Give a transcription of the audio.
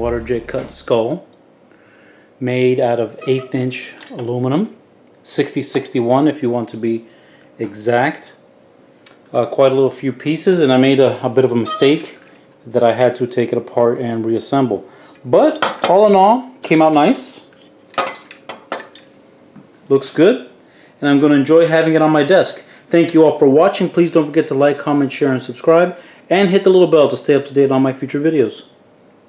water jet cut skull made out of 1/8 inch aluminum, 6061 if you want to be exact. Quite a little few pieces, and I made a bit of a mistake that I had to take it apart and reassemble. But all in all, came out nice. Looks good, and I'm going to enjoy having it on my desk. Thank you all for watching. Please don't forget to like, comment, share, and subscribe, and hit the little bell to stay up to date on my future videos.